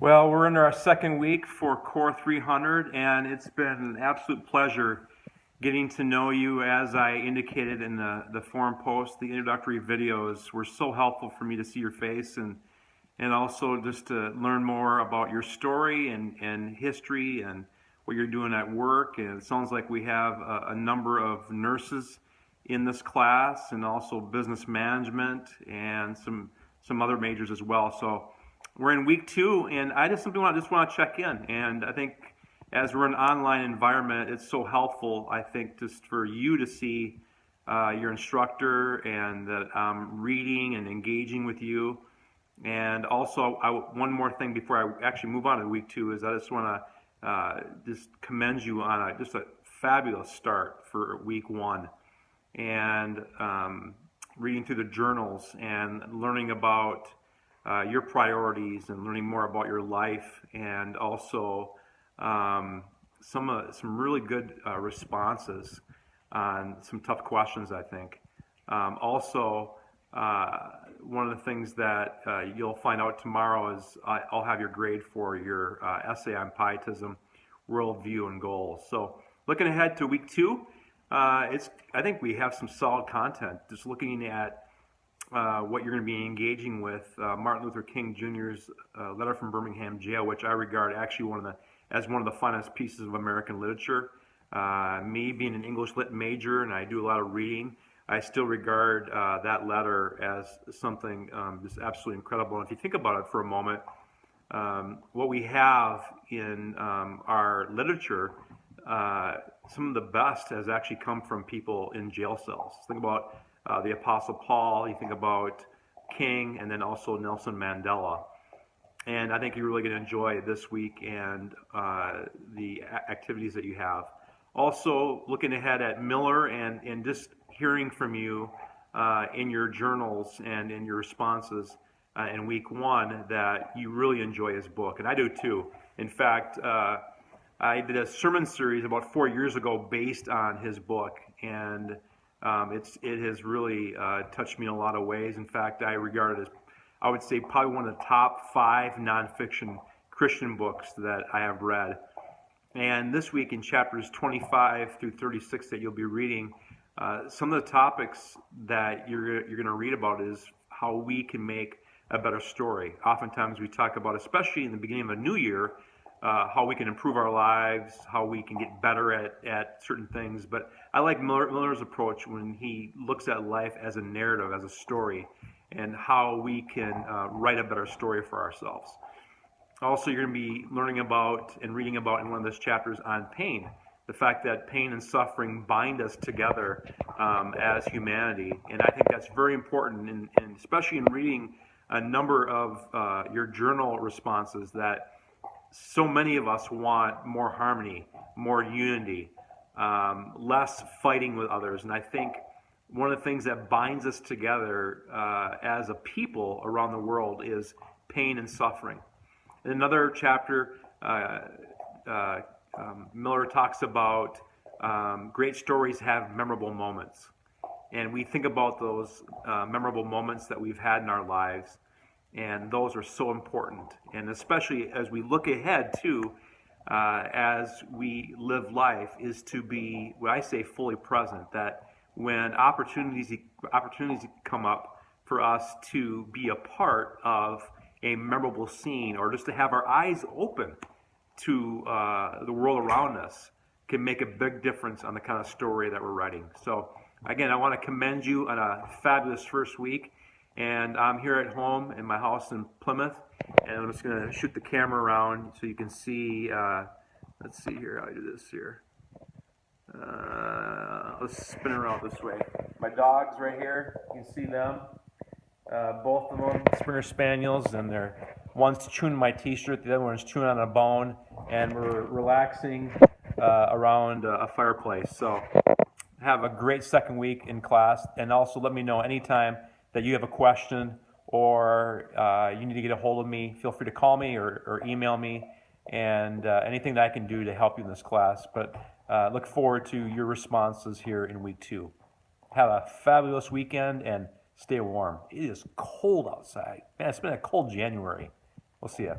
Well, we're in our second week for CORE300, and it's been an absolute pleasure getting to know you. As I indicated in the forum post, the introductory videos were so helpful for me to see your face and also just to learn more about your story and history and what you're doing at work. And it sounds like we have a number of nurses in this class, and also business management and some other majors as well. So we're in week 2, and I just simply want to check in. And I think as we're in an online environment, it's so helpful, I think, just for you to see your instructor and that I'm reading and engaging with you. And also, one more thing before I actually move on to week 2 is I just want to just commend you on just a fabulous start for week 1. And reading through the journals and learning about your priorities and learning more about your life, and also some really good responses on some tough questions, I think. Also, one of the things that you'll find out tomorrow is I'll have your grade for your essay on pietism, worldview, and goals. So looking ahead to week 2, I think we have some solid content. Just looking at what you're going to be engaging with, Martin Luther King Jr.'s letter from Birmingham jail, which I regard actually as one of the finest pieces of American literature. Me being an English lit major, and I do a lot of reading, I still regard that letter as something just absolutely incredible. And if you think about it for a moment, what we have in our literature, some of the best has actually come from people in jail cells. Think about the Apostle Paul, you think about King, and then also Nelson Mandela. And I think you're really going to enjoy this week and the activities that you have. Also, looking ahead at Miller and just hearing from you in your journals and in your responses in week 1 that you really enjoy his book. And I do too. In fact, I did a sermon series about 4 years ago based on his book, and it has really touched me in a lot of ways. In fact, I regard it as, I would say, probably one of the top 5 nonfiction Christian books that I have read. And this week in chapters 25 through 36 that you'll be reading, some of the topics that you're going to read about is how we can make a better story. Oftentimes we talk about, especially in the beginning of a new year, how we can improve our lives, how we can get better at certain things. But I like Miller's approach when he looks at life as a narrative, as a story, and how we can write a better story for ourselves. Also, you're going to be learning about and reading about in one of those chapters on pain, the fact that pain and suffering bind us together as humanity. And I think that's very important, and especially in reading a number of your journal responses, that so many of us want more harmony, more unity, less fighting with others. And I think one of the things that binds us together as a people around the world is pain and suffering. In another chapter, Miller talks about great stories have memorable moments. And we think about those memorable moments that we've had in our lives. And those are so important, and especially as we look ahead too, as we live life, is to be, what I say, fully present. That when opportunities come up for us to be a part of a memorable scene, or just to have our eyes open to the world around us, can make a big difference on the kind of story that we're writing. So again, I want to commend you on a fabulous first week. And I'm here at home in my house in Plymouth, and I'm just going to shoot the camera around so you can see, let's see here how I do this here. Let's spin around this way. My dogs right here, you can see them. Both of them, Springer Spaniels, and one's chewing my t-shirt, the other one's chewing on a bone, and we're relaxing around a fireplace. So have a great second week in class, and also let me know anytime that you have a question or you need to get a hold of me. Feel free to call me or email me, and anything that I can do to help you in this class. But look forward to your responses here in week 2. Have a fabulous weekend and stay warm. It is cold outside. Man, it's been a cold January. We'll see ya.